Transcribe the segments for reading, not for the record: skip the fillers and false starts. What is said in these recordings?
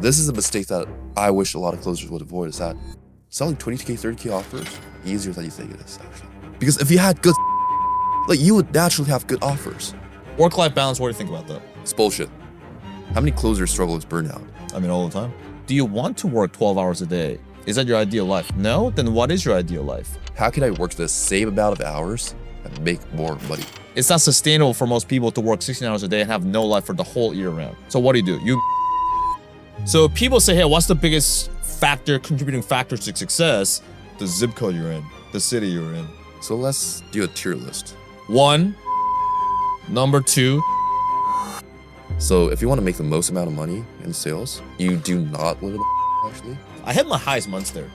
This is a mistake that I wish a lot of closers would avoid, is that selling 20K, 30K offers easier than you think it is, actually. Because if you had good like you would naturally have good offers. Work-life balance, what do you think about that? It's bullshit. How many closers struggle with burnout? I mean, all the time. Do you want to work 12 hours a day? Is that your ideal life? No? Then what is your ideal life? How can I work the same amount of hours and make more money? It's not sustainable for most people to work 16 hours a day and have no life for the whole year round. So what do? So people say, hey, what's the biggest contributing factor to success? The zip code you're in, the city you're in. So let's do a tier list. 1, number 2. So if you want to make the most amount of money in sales, you do not live in actually. I hit my highest months there.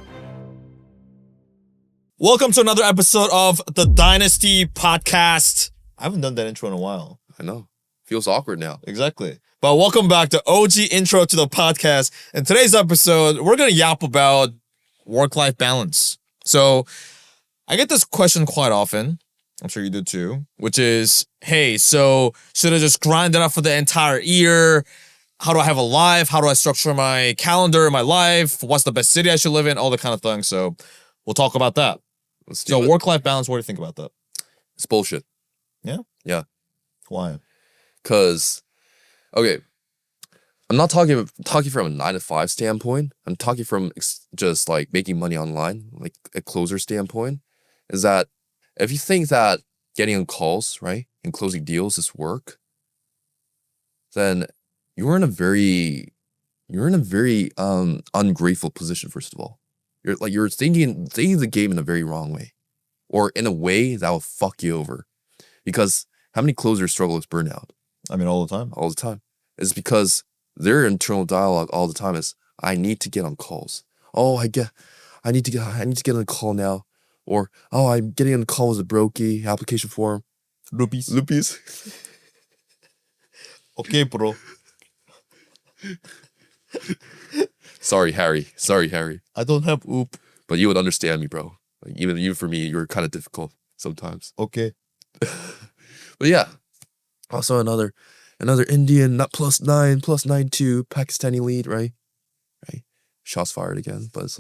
Welcome to another episode of the Dynasty Podcast. I haven't done that intro in a while. I know. Feels awkward now. Exactly. But welcome back to OG Intro to the Podcast. In today's episode, we're going to yap about work-life balance. So I get this question quite often. I'm sure you do too, which is, hey, so should I just grind it up for the entire year? How do I have a life? How do I structure my calendar, my life? What's the best city I should live in? All the kind of things. So we'll talk about that. So work-life balance, what do you think about that? It's bullshit. Yeah? Yeah. Why? Because, okay, I'm not talking from a 9-to-5 standpoint. I'm talking from just like making money online, like a closer standpoint. Is that if you think that getting on calls, right, and closing deals is work, then you're in a very ungrateful position. First of all, you're thinking the game in a very wrong way, or in a way that will fuck you over. Because how many closers struggle with burnout? I mean, all the time. All the time. It's because their internal dialogue all the time is, I need to get on calls. Oh, I need to get on a call now. Or, oh, I'm getting on a call with a brokey application form. Loopies. Okay, bro. Sorry, Harry. I don't have oop. But you would understand me, bro. Like, even for me, you're kind of difficult sometimes. Okay. But yeah. Also another Indian, not +9, +9-2, Pakistani lead, right? Shots fired again. But it's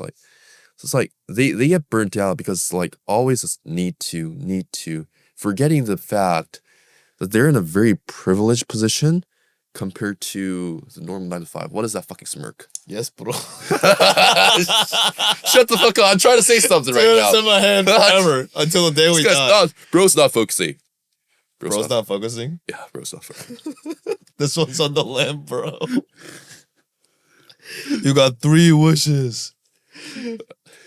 like they get burnt out because like always this need to, forgetting the fact that they're in a very privileged position compared to the normal 9-to-5. What is that fucking smirk? Yes, bro. Shut the fuck up. I'm trying to say something right now. It's in my head forever until the day we die. Bro's not focusing. Bro's not focusing? Yeah, bro's not focusing. This one's on the limb, bro. You got 3 wishes.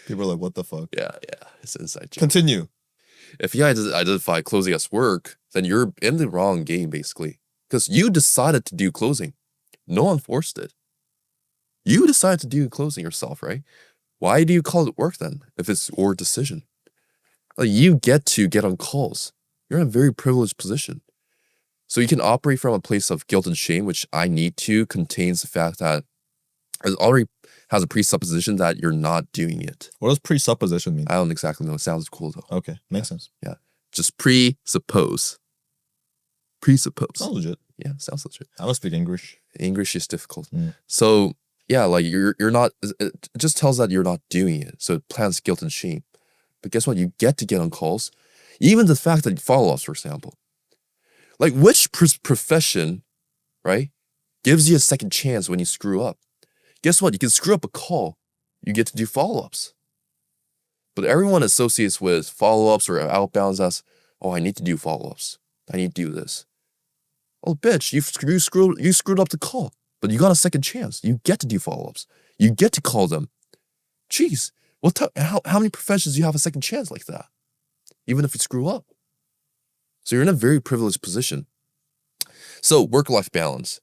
People are like, what the fuck? Yeah. It's an inside joke. Continue. If you identify closing as work, then you're in the wrong game, basically. Because you decided to do closing. No one forced it. You decided to do closing yourself, right? Why do you call it work then, if it's your decision? Like, you get to get on calls. You're in a very privileged position. So you can operate from a place of guilt and shame, which I need to contains the fact that it already has a presupposition that you're not doing it. What does presupposition mean? I don't exactly know. It sounds cool though. Okay, makes sense. Yeah. Just presuppose. Presuppose. Sounds legit. Yeah, sounds legit. I don't speak English. English is difficult. So yeah, like you're not, it just tells that you're not doing it. So it plants guilt and shame. But guess what? You get to get on calls. Even the fact that follow-ups, for example. Like which profession, right, gives you a second chance when you screw up? Guess what? You can screw up a call. You get to do follow-ups. But everyone associates with follow-ups or outbounds as, oh, I need to do follow-ups. I need to do this. Oh, bitch, you screwed up the call. But you got a second chance. You get to do follow-ups. You get to call them. Jeez, how many professions do you have a second chance like that? Even if you screw up. So you're in a very privileged position. So work-life balance.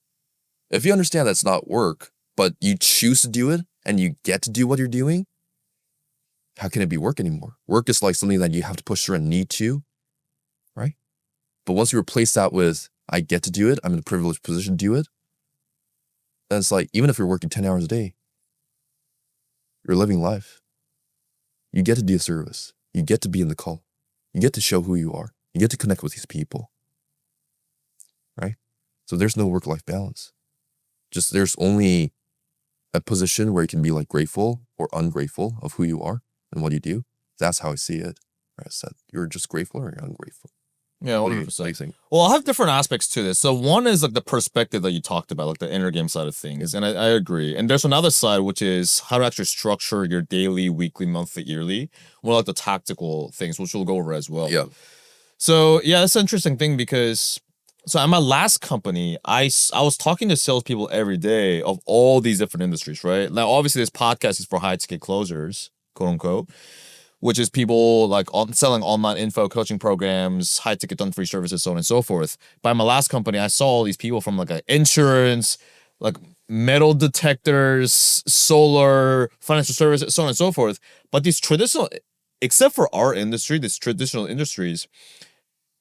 If you understand that's not work, but you choose to do it and you get to do what you're doing, how can it be work anymore? Work is like something that you have to push through and need to, right? But once you replace that with, I get to do it, I'm in a privileged position to do it, then it's like, even if you're working 10 hours a day, you're living life. You get to do a service. You get to be in the call. You get to show who you are. You get to connect with these people, right? So there's no work-life balance. Just there's only a position where you can be like grateful or ungrateful of who you are and what you do. That's how I see it. Right, so you're just grateful or you're ungrateful. Yeah, What do you 100%. think? Well, I'll have different aspects to this. So one is like the perspective that you talked about, like the inner game side of things. And I agree. And there's another side, which is how to actually structure your daily, weekly, monthly, yearly, more like the tactical things, which we'll go over as well. Yeah. So yeah, that's an interesting thing because so at my last company, I was talking to salespeople every day of all these different industries, right? Now, obviously, this podcast is for high ticket closers, quote unquote, which is people like selling online info coaching programs, high ticket done free services, so on and so forth. By my last company, I saw all these people from like insurance, like metal detectors, solar, financial services, so on and so forth. But these traditional, except for our industry, these traditional industries,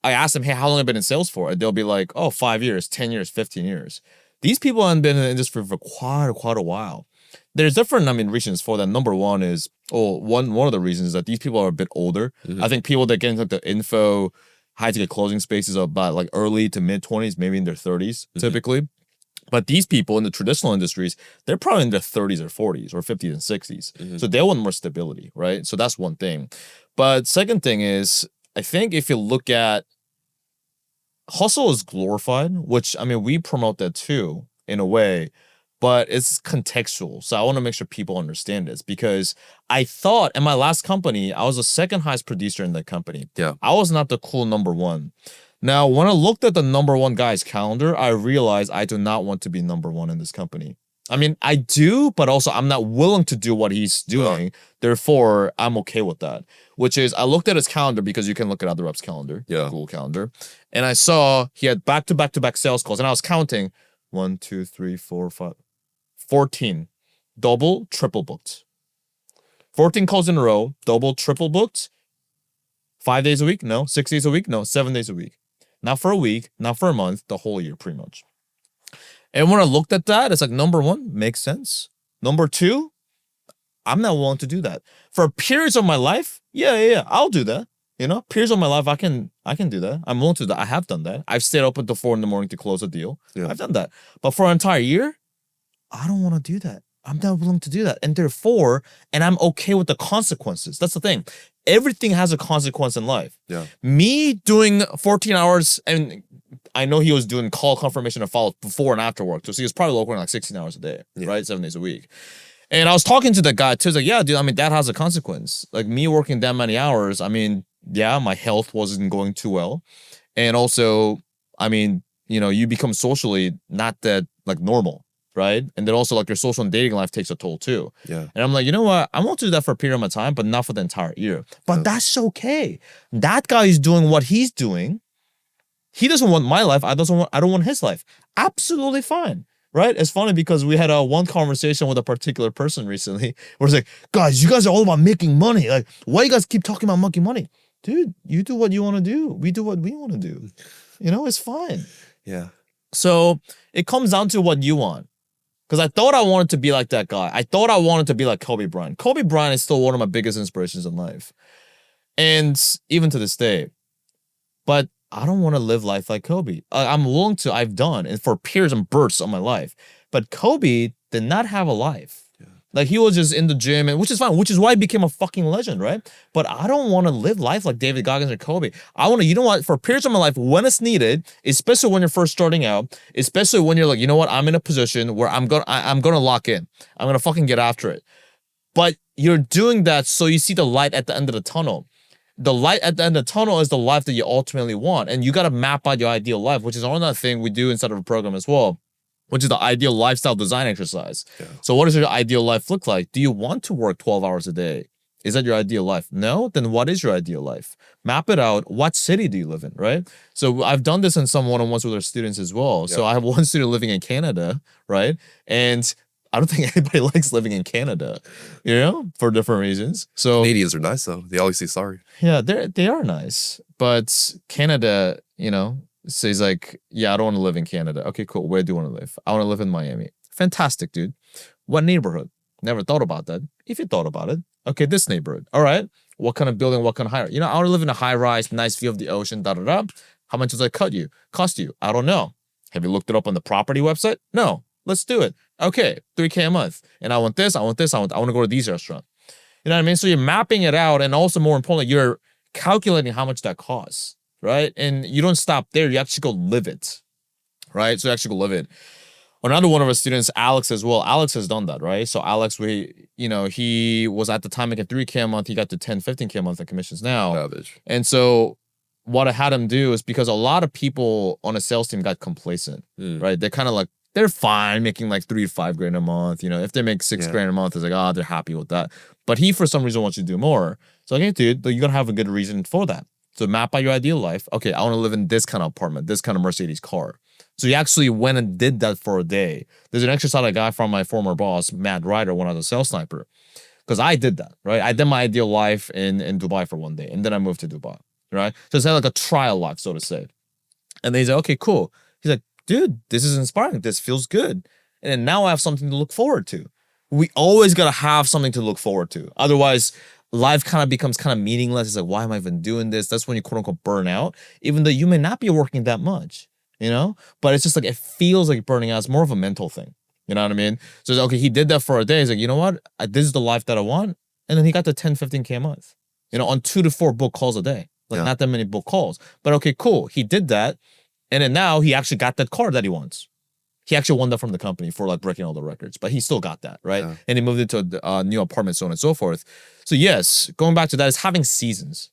I asked them, hey, how long have you been in sales for? And they'll be like, oh, 5 years, 10 years, 15 years. These people haven't been in the industry for quite a while. There's different, reasons for that. Number one is, one of the reasons is that these people are a bit older. I think people that get into the info, high ticket closing spaces are about like early to mid 20s, maybe in their 30s, typically. But these people in the traditional industries, they're probably in their 30s or 40s or 50s and 60s. So they want more stability, right? So that's one thing. But second thing is, I think if you look at hustle is glorified, which we promote that too in a way, but it's contextual. So I want to make sure people understand this because I thought in my last company, I was the second highest producer in the company. Yeah. I was not the cool number one. Now, when I looked at the number one guy's calendar, I realized I do not want to be number one in this company. I do, but also I'm not willing to do what he's doing. Therefore, I'm okay with that. Which is, I looked at his calendar because you can look at other reps' calendar, Google Calendar, and I saw he had back-to-back sales calls, and I was counting 1, 2, 3, 4, 5, 14 double, triple booked. 14 calls in a row, double, triple booked. 5 days a week? No. 6 days a week? No. 7 days a week. Not for a week, not for a month, the whole year, pretty much. And when I looked at that, it's like, number one, makes sense. Number two, I'm not willing to do that. For periods of my life, yeah, I'll do that. Periods of my life, I can do that. I'm willing to do that. I have done that. I've stayed up until 4 a.m. to close a deal. Yeah. I've done that. But for an entire year, I don't want to do that. I'm not willing to do that. And therefore, and I'm okay with the consequences. That's the thing. Everything has a consequence in life. Yeah. Me doing 14 hours, and I know he was doing call confirmation and follow before and after work. So he was probably working like 16 hours a day, right? 7 days a week. And I was talking to the guy too. He's like, yeah, dude, that has a consequence. Like me working that many hours, yeah, my health wasn't going too well. And also, you become socially not that like normal, right? And then also like your social and dating life takes a toll too. Yeah. And I'm like, you know what? I won't do that for a period of my time, but not for the entire year. But that's okay. That guy is doing what he's doing. He doesn't want my life. I don't want his life. Absolutely fine. Right? It's funny because we had one conversation with a particular person recently where it's like, guys, you guys are all about making money. Like, why you guys keep talking about making money? Dude, you do what you want to do. We do what we want to do. It's fine. Yeah. So it comes down to what you want. Because I thought I wanted to be like that guy. I thought I wanted to be like Kobe Bryant. Kobe Bryant is still one of my biggest inspirations in life. And even to this day. But I don't want to live life like Kobe. I'm willing to, I've done, and for periods and bursts of my life. But Kobe did not have a life. Yeah. Like he was just in the gym, and which is fine, which is why he became a fucking legend, right? But I don't want to live life like David Goggins or Kobe. I want to, you know what, for periods of my life, when it's needed, especially when you're first starting out, especially when you're like, you know what, I'm in a position where I'm gonna lock in. I'm gonna fucking get after it. But you're doing that so you see the light at the end of the tunnel. The light at the end of the tunnel is the life that you ultimately want. And you got to map out your ideal life, which is another thing we do inside of a program as well, which is the ideal lifestyle design exercise. Yeah. So what does your ideal life look like? Do you want to work 12 hours a day? Is that your ideal life? No? Then what is your ideal life? Map it out. What city do you live in, right? So I've done this in some one-on-ones with our students as well. Yeah. So I have one student living in Canada, right? And I don't think anybody likes living in Canada, for different reasons. So Canadians are nice though. They always say sorry. Yeah, they are nice. But Canada, says like, yeah, I don't want to live in Canada. Okay, cool. Where do you want to live? I want to live in Miami. Fantastic, dude. What neighborhood? Never thought about that. If you thought about it, okay, this neighborhood. All right. What kind of building? What kind of high? I want to live in a high rise, nice view of the ocean. How much does that cost you? I don't know. Have you looked it up on the property website? No. Let's do it. Okay, 3K a month. And I want this, I want this, I want to go to these restaurants. You know what I mean? So you're mapping it out, and also more importantly, you're calculating how much that costs, right? And you don't stop there. You actually go live it, right? So you actually go live it. Another one of our students, Alex, as well. Alex has done that, right? So Alex, he was at the time making 3K a month. He got to 10, 15K a month in commissions now. Savage. And so what I had him do is, because a lot of people on a sales team got complacent, right? They're kind of like, they're fine making like 3 to 5 grand a month. You know, if they make 6 grand a month, it's like, oh, they're happy with that. But he, for some reason, wants you to do more. So, okay, dude, you're going to have a good reason for that. So map out your ideal life. Okay, I want to live in this kind of apartment, this kind of Mercedes car. So he actually went and did that for a day. There's an exercise I got from my former boss, Matt Ryder, when I was a sales sniper. Because I did that, right? I did my ideal life in Dubai for one day, and then I moved to Dubai, right? So it's like a trial life, so to say. And then he's like, okay, cool. He's like, dude, this is inspiring. This feels good. And then now I have something to look forward to. We always got to have something to look forward to. Otherwise, life kind of becomes kind of meaningless. It's like, why am I even doing this? That's when you quote unquote burn out, even though you may not be working that much, you know? But it's just like, it feels like burning out. It's more of a mental thing. You know what I mean? So, okay, he did that for a day. He's like, you know what? This is the life that I want. And then he got to 10, 15K a month, you know, on 2 to 4 book calls a day. Like, not that many book calls. But okay, cool. He did that. And then now he actually got that car that he wants. He actually won that from the company for like breaking all the records, but he still got that, right? Yeah. And he moved into a new apartment, so on and so forth. So yes, going back to that is having seasons,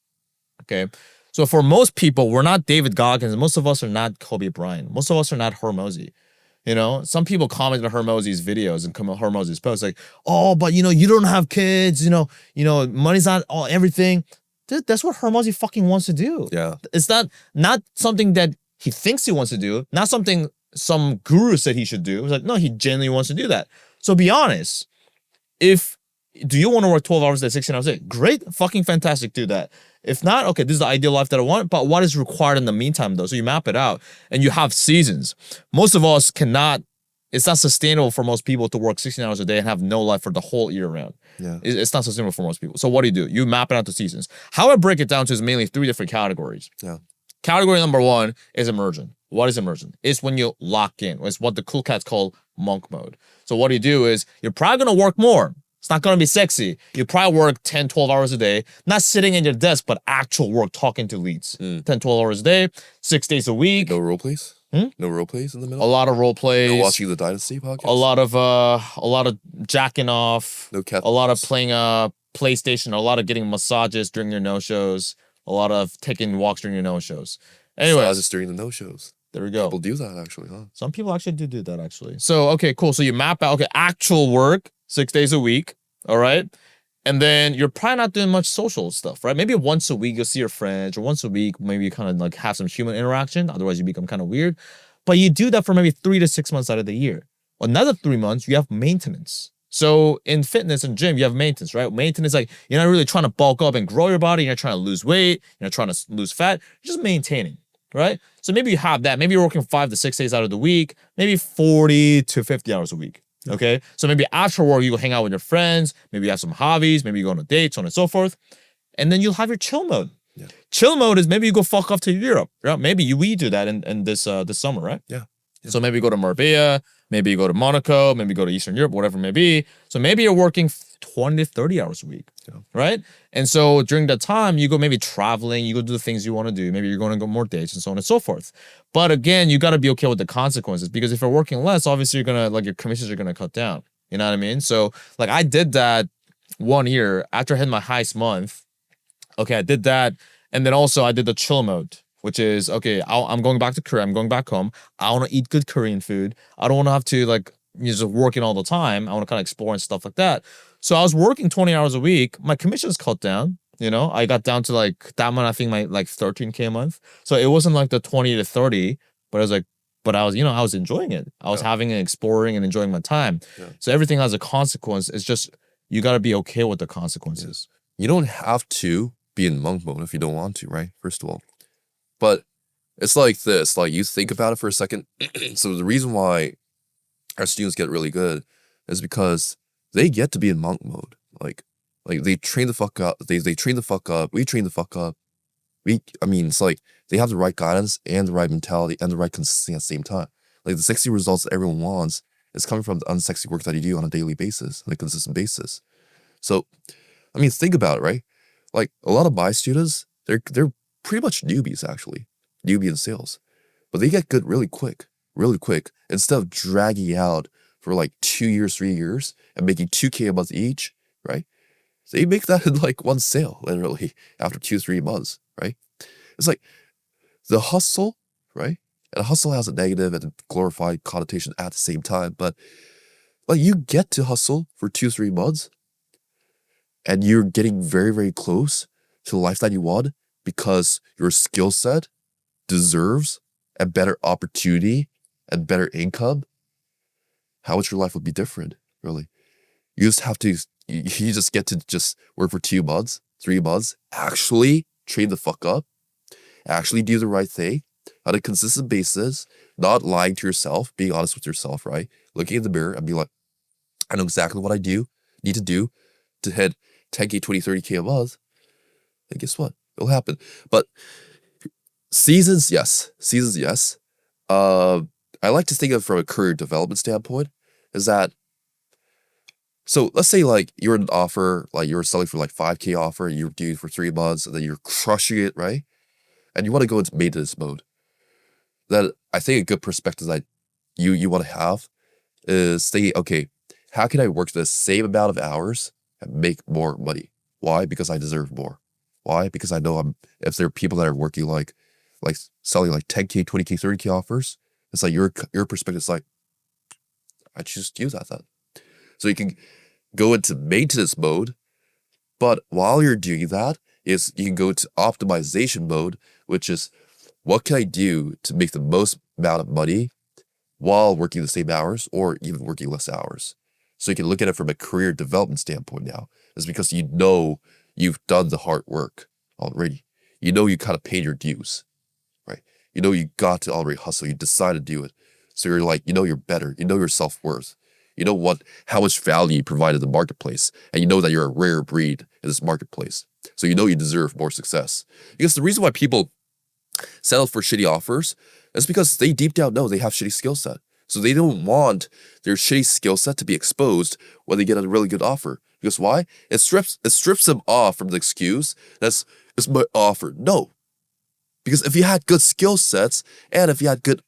okay? So for most people, we're not David Goggins. Most of us are not Kobe Bryant. Most of us are not Hormozy. You know, some people comment on Hormozy's videos and Hormozy's posts like, oh, but you know, you don't have kids, you know, money's not all everything. Dude, that's what Hormozy fucking wants to do. Yeah. It's not something that he thinks he wants to do, not something some guru said he should do. It's like, no, he genuinely wants to do that. So be honest. Do you want to work 12 hours a day, 16 hours a day? Great, fucking fantastic, do that. If not, okay, this is the ideal life that I want, but what is required in the meantime though? So you map it out and you have seasons. Most of us cannot, it's not sustainable for most people to work 16 hours a day and have no life for the whole year round. Yeah. It's not sustainable for most people. So what do? You map it out to seasons. How I break it down to is mainly 3 different categories. Yeah. Category number 1 is immersion. What is immersion? It's when you lock in. It's what the cool cats call monk mode. So what you do is you're probably going to work more. It's not going to be sexy. You probably work 10, 12 hours a day, not sitting in your desk, but actual work, talking to leads. 10, 12 hours a day, 6 days a week. No role plays? No role plays in the middle? A lot of role plays. No watching the Dynasty podcast? A lot of jacking off. No cat. A lot of playing PlayStation. A lot of getting massages during your no-shows. A lot of taking walks during your no-shows. Anyway. Massages during the no-shows. There we go. People do that actually, huh? Some people actually do that actually. So, okay, cool. So you map out, okay, actual work, 6 days a week, all right? And then you're probably not doing much social stuff, right? Maybe once a week you'll see your friends, or once a week maybe you kind of like have some human interaction. Otherwise you become kind of weird. But you do that for maybe 3 to 6 months out of the year. Another 3 months, you have maintenance. So in fitness and gym, you have maintenance, right? Maintenance, like you're not really trying to bulk up and grow your body. You're not trying to lose weight. You're not trying to lose fat. You're just maintaining. Right? So maybe you have that. Maybe you're working 5 to 6 days out of the week, maybe 40 to 50 hours a week. Okay? So maybe after work, you go hang out with your friends, maybe you have some hobbies, maybe you go on a date, so on and so forth. And then you'll have your chill mode. Yeah. Chill mode is maybe you go fuck off to Europe. Right? Maybe we do that in this summer, right? Yeah. So maybe you go to Marbella, maybe you go to Monaco, maybe you go to Eastern Europe, whatever it may be. So maybe you're working 20 to 30 hours a week, right? And so during that time, you go maybe traveling, you go do the things you want to do. Maybe you're going to go more dates and so on and so forth. But again, you got to be okay with the consequences, because if you're working less, obviously you're going to, like, your commissions are going to cut down. You know what I mean? So like I did that 1 year after I had my highest month. Okay, I did that. And then also I did the chill mode, which is, okay, I'm going back to Korea. I'm going back home. I want to eat good Korean food. I don't want to have to like just working all the time. I want to kind of explore and stuff like that. So I was working 20 hours a week. My commissions cut down. You know, I got down to like that month, I think my like 13K a month. So it wasn't like the 20 to 30, but I was like, I was enjoying it. I was having and exploring and enjoying my time. Yeah. So everything has a consequence. It's just, you got to be okay with the consequences. You don't have to be in monk mode if you don't want to, right? First of all. But it's like this, like you think about it for a second. So the reason why our students get really good is because they get to be in monk mode. Like they train the fuck up. They train the fuck up. We train the fuck up. It's like they have the right guidance and the right mentality and the right consistency at the same time. Like the 60 results that everyone wants It's coming from the unsexy work that you do on a daily basis, on a consistent basis. So, I mean, think about it, right? Like a lot of my students, they're pretty much newbies actually, newbie in sales, but they get good really quick, instead of dragging out for like 2 years, 3 years and making 2K a month each, right? They make that in like one sale, literally, after 2, 3 months, right? It's like the hustle, right? And hustle has a negative and glorified connotation at the same time, but like you get to hustle for 2, 3 months and you're getting very, very close to the life that you want because your skill set deserves a better opportunity and better income. How much your life would be different, really? You just have to, you just get to just work for 2 months, 3 months, actually train the fuck up, actually do the right thing on a consistent basis, not lying to yourself, being honest with yourself, right? Looking in the mirror and be like, I know exactly what I need to do to hit 10K, 20, 30K a month. And guess what? It'll happen. But seasons, yes. I like to think of it from a career development standpoint, is that, so let's say like you're an offer, like you're selling for like 5K offer, and you're doing it for 3 months, and then you're crushing it, right? And you want to go into maintenance mode. Then I think a good perspective that you want to have is thinking, okay, how can I work the same amount of hours and make more money? Why? Because I deserve more. Why? Because I know if there are people that are working like selling like 10K, 20K, 30K offers, it's like your perspective is like, I choose to do that then. So you can go into maintenance mode, but while you're doing that, is you can go to optimization mode, which is what can I do to make the most amount of money while working the same hours or even working less hours. So you can look at it from a career development standpoint now. It's because you know you've done the hard work already. You know you kind of paid your dues, right? You know you got to already hustle. You decided to do it. So you're like, you know you're better. You know your self-worth. You know how much value you provide in the marketplace. And you know that you're a rare breed in this marketplace. So you know you deserve more success. Because the reason why people settle for shitty offers is because they deep down know they have shitty skill set. So they don't want their shitty skill set to be exposed when they get a really good offer. Because why? It strips them off from the excuse that's it's my offer. No. Because if you had good skill sets and if you had good,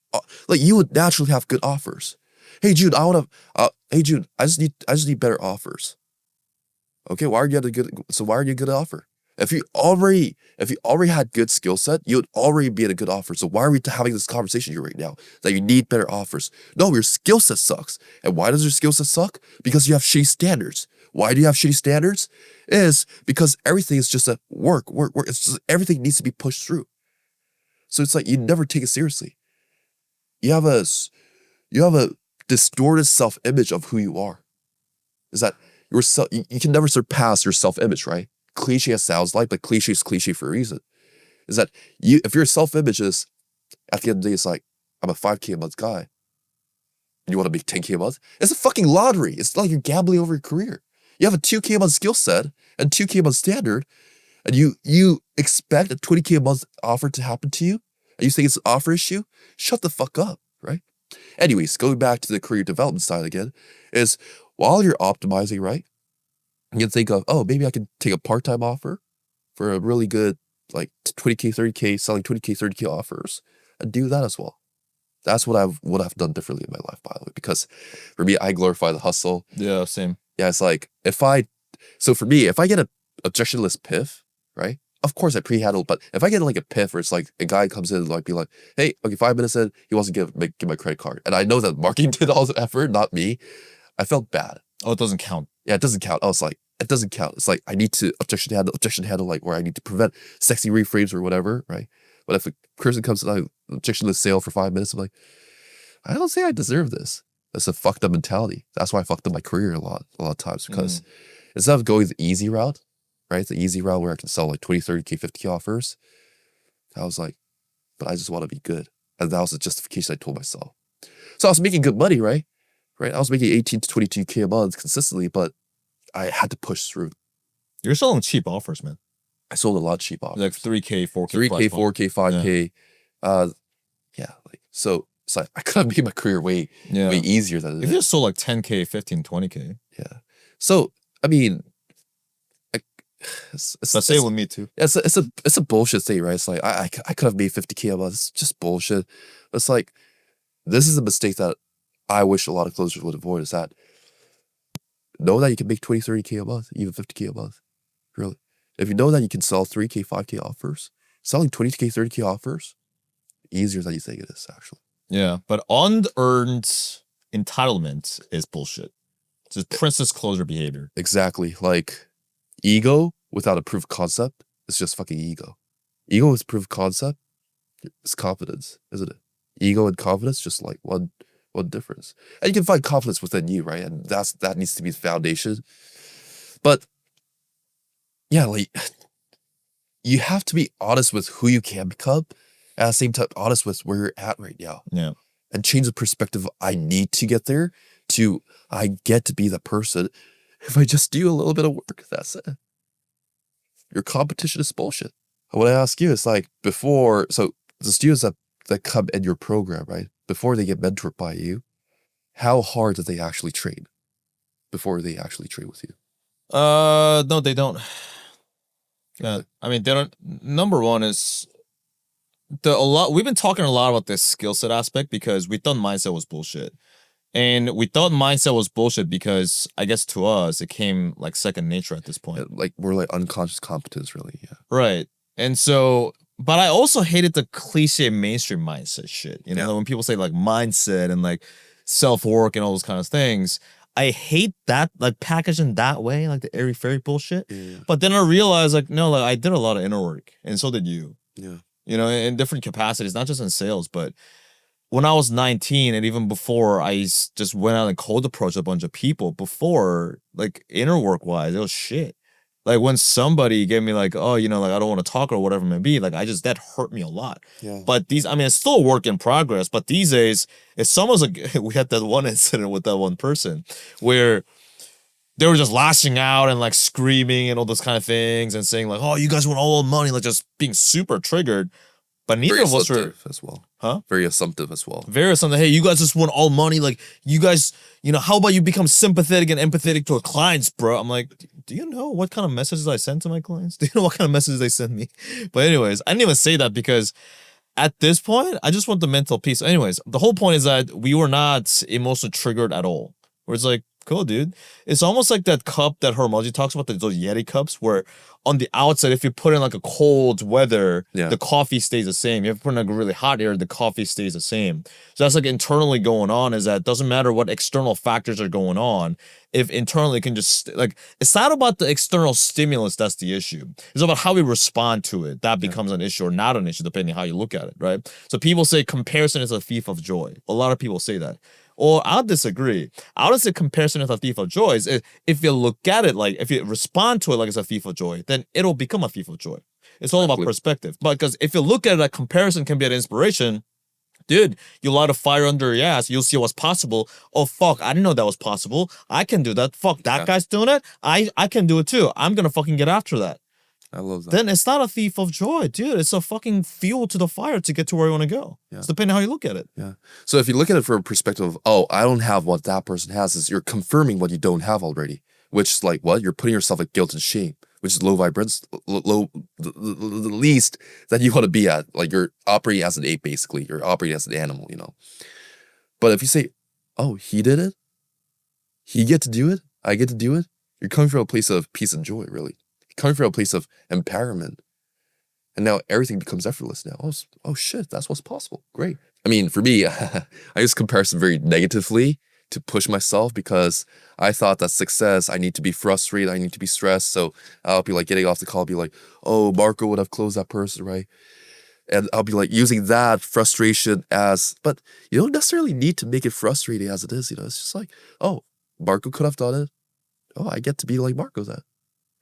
like you would naturally have good offers. Hey Jude, hey Jude, I just need better offers. Okay, why are you a good offer? If you already had good skill set, you would already be at a good offer. So why are we having this conversation here right now that you need better offers? No, your skill set sucks. And why does your skill set suck? Because you have shitty standards. Why do you have shitty standards? Is because everything is just a work. It's just everything needs to be pushed through. So it's like you never take it seriously. You have a distorted self-image of who you are. Is that you can never surpass your self-image, right? Cliche as sounds like, but cliche is cliche for a reason. Is that if your self-image is at the end of the day, it's like, I'm a 5K a month guy. And you want to make 10K a month? It's a fucking lottery. It's like you're gambling over your career. You have a 2K a month skill set and 2K a month standard, and you expect a 20K a month offer to happen to you, and you think it's an offer issue? Shut the fuck up, right? Anyways, going back to the career development side again, is while you're optimizing, right, you can think of, oh, maybe I can take a part-time offer for a really good, like 20K, 30K, selling 20K, 30K offers, and do that as well. That's what I've done differently in my life, by the way, because for me, I glorify the hustle. Yeah, same. Yeah, it's like, so for me, if I get a objectionless PIF, right, of course I pre-handle, but if I get like a PIF where it's like a guy comes in and like be like, hey, okay, 5 minutes in, he wants to give my credit card. And I know that marketing did all the effort, not me. I felt bad. Oh, it doesn't count. Yeah, it doesn't count. I was like, it doesn't count. It's like I need to objection handle like where I need to prevent sexy reframes or whatever, right? But if a person comes to like objectionless sale for 5 minutes, I'm like, I don't say I deserve this. That's a fucked up mentality. That's why I fucked up my career a lot of times, because instead of going the easy route, right? The easy route where I can sell like 20, 30K, 50K offers, I was like, but I just want to be good. And that was the justification I told myself. So I was making good money, right? I was making 18 to 22K a month consistently, but I had to push through. You're selling cheap offers, man. I sold a lot of cheap offers. Like 3K, 4K, 3K, 4K, 5K. Yeah, like so It's like I could have made my career way easier than it If is. you just sold like 10K, 15, 20K. Yeah. So I mean, Let's say with me too. It's a bullshit thing, right? It's like I could have made 50K a month. It's just bullshit. It's like this is a mistake that I wish a lot of closers would avoid. Is that know that you can make 20, 30K a month, even 50K a month. Really, if you know that you can sell 3K, 5K offers, selling 20K, 30K offers, easier than you think it is actually. Yeah, but unearned entitlement is bullshit. It's just princess closer behavior. Exactly. Like ego without a proof of concept is just fucking ego. Ego with proof of concept is confidence, isn't it? Ego and confidence, just like one difference. And you can find confidence within you, right? And that needs to be the foundation. But yeah, like you have to be honest with who you can become, at the same time honest with where you're at right now. Yeah. And change the perspective of I need to get there to I get to be the person if I just do a little bit of work. That's it. Your competition is bullshit. I want to ask you, it's like before, so the students that come in your program, right? Before they get mentored by you, how hard do they actually train before they actually train with you? No, they don't. Yeah, I mean, they don't. Number one is we've been talking a lot about this skill set aspect because we thought mindset was bullshit. And we thought mindset was bullshit because I guess to us it came like second nature at this point. Like we're like unconscious competence, really. Yeah. Right. And so, but I also hated the cliche mainstream mindset shit. You know, Yeah. when people say like mindset and like self-work and all those kind of things, I hate that, like packaged in that way, like the airy fairy bullshit. Yeah. But then I realized like, no, like I did a lot of inner work and so did you. Yeah. You know, in different capacities, not just in sales, but when I was 19 and even before, I just went out and cold approached a bunch of people before, like inner work wise, it was shit. Like when somebody gave me like, oh, you know, like I don't want to talk or whatever it may be, like that hurt me a lot. Yeah. But I mean, it's still a work in progress, but these days, it's almost like we had that one incident with that one person where they were just lashing out and like screaming and all those kind of things and saying like, oh, you guys want all the money, like just being super triggered. But neither Very of us were, assumptive as well. huh? Very assumptive as well. Very something. Hey, you guys just want all money. Like, you guys, you know, how about you become sympathetic and empathetic to our clients, bro? I'm like, do you know what kind of messages I send to my clients? Do you know what kind of messages they send me? But anyways, I didn't even say that because at this point, I just want the mental peace. Anyways, the whole point is that we were not emotionally triggered at all. Where it's like, cool, dude. It's almost like that cup that Hormoji talks about, those Yeti cups, where on the outside, if you put in like a cold weather, the coffee stays the same. If you put in like a really hot air, the coffee stays the same. So that's like internally going on, is that it doesn't matter what external factors are going on. If internally it can just, like, it's not about the external stimulus that's the issue. It's about how we respond to it. That becomes an issue or not an issue, depending on how you look at it, right? So people say comparison is a thief of joy. A lot of people say that. Or I'll disagree. I would say comparison is a thief of joy. If you look at it like, if you respond to it like it's a thief of joy, then it'll become a thief of joy. It's all about perspective. But because if you look at it like comparison can be an inspiration, dude, you light a fire under your ass, you'll see what's possible. Oh, fuck, I didn't know that was possible. I can do that. Fuck, that guy's doing it. I can do it too. I'm going to fucking get after that. I love that. Then it's not a thief of joy, dude. It's a fucking fuel to the fire to get to where you want to go. Yeah. It's depending on how you look at it. Yeah. So if you look at it from a perspective of, oh, I don't have what that person has, is you're confirming what you don't have already, which is like what? You're putting yourself at guilt and shame, which is low vibrance, the least that you want to be at. Like you're operating as an ape, basically. You're operating as an animal, you know. But if you say, oh, he did it, he get to do it, I get to do it, you're coming from a place of peace and joy, really. Coming from a place of empowerment. And now everything becomes effortless now. Oh shit, that's what's possible. Great. I mean, for me, I use comparison very negatively to push myself because I thought that success, I need to be frustrated, I need to be stressed. So I'll be like getting off the call, be like, oh, Marco would have closed that person, right? And I'll be like using that frustration as, but you don't necessarily need to make it frustrating as it is, you know? It's just like, oh, Marco could have done it. Oh, I get to be like Marco then.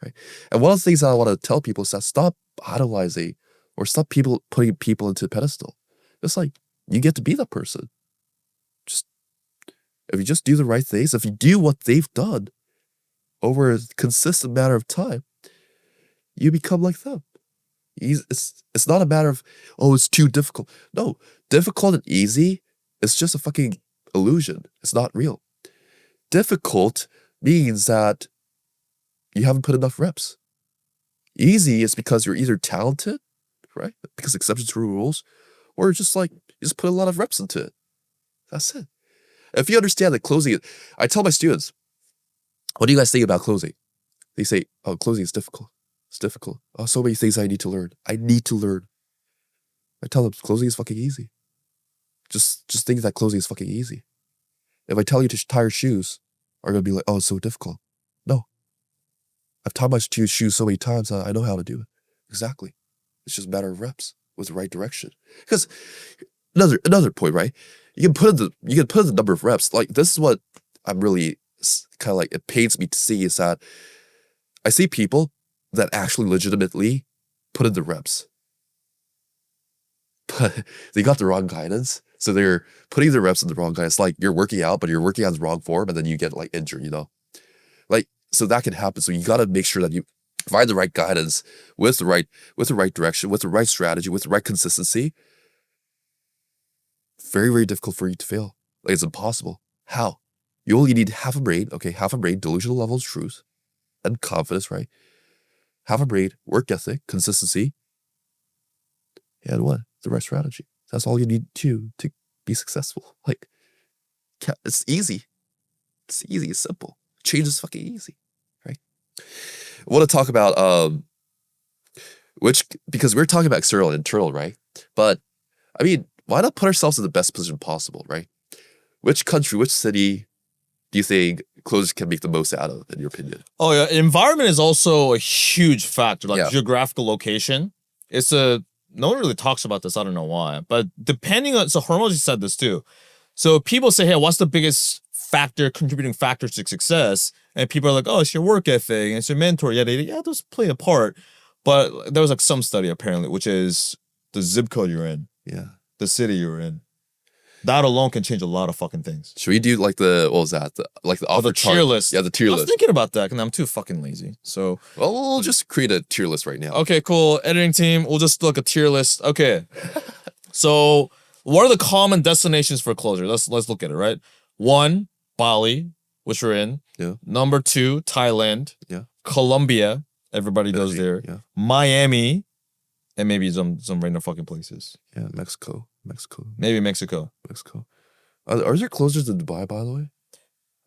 Right. And one of the things that I want to tell people is that stop idolizing or stop putting people into a pedestal. It's like you get to be that person. Just if you just do the right things, if you do what they've done over a consistent matter of time, you become like them. It's not a matter of, oh, it's too difficult. No, difficult and easy It's just a fucking illusion. It's not real. Difficult means that you haven't put enough reps. Easy is because you're either talented, right? Because exceptions to rules, or just like you just put a lot of reps into it. That's it. If you understand that closing, I tell my students, what do you guys think about closing? They say, oh, closing is difficult. It's difficult. Oh, so many things I need to learn. I need to learn. I tell them closing is fucking easy. Just think that closing is fucking easy. If I tell you to tie your shoes, are going to be like, oh, it's so difficult. No. I've tied my shoes so many times that I know how to do it. Exactly. It's just a matter of reps with the right direction. Because another point, right? You can put in the number of reps. Like, this is what I'm really kind of like, it pains me to see, is that I see people that actually legitimately put in the reps. But they got the wrong guidance. So they're putting the reps in the wrong guidance. Like, you're working out, but you're working on the wrong form, and then you get like injured, you know? Like, so that can happen. So you got to make sure that you find the right guidance with the right direction, with the right strategy, with the right consistency. Very, very difficult for you to fail. Like, it's impossible. How? You only need half a brain, okay? Half a brain, delusional level of truth, and confidence, right? Half a brain, work ethic, consistency, and what? The right strategy. That's all you need to be successful. Like, it's easy. It's easy. It's simple. Change is fucking easy, right? I want to talk about because we're talking about external and internal, right? But I mean, why not put ourselves in the best position possible, right? Which country, which city do you think closers can make the most out of, in your opinion? Oh yeah, environment is also a huge factor. Like Yeah. geographical location. No one really talks about this. I don't know why, but depending on, so Hormozy said this too. So people say, hey, what's the biggest contributing factor to success? And people are like, oh, it's your work ethic, and it's your mentor. Yeah, those play a part. But there was like some study apparently, which is the zip code you're in, Yeah. the city you're in. That alone can change a lot of fucking things. Should we do like the offer The tier chart? list. Yeah, the tier I was list. thinking about that, and I'm too fucking lazy. So Well, we'll just create a tier list right now. okay, cool. Editing team, we'll just look a tier list. Okay. So what are the common destinations for closure? Let's look at it, right? 1, Bali, which we're in. Yeah. Number 2, Thailand. Yeah. Colombia. Everybody goes there. Yeah. Miami. And maybe some random fucking places. Yeah, Mexico. Maybe Mexico. Are there closers in Dubai, by the way?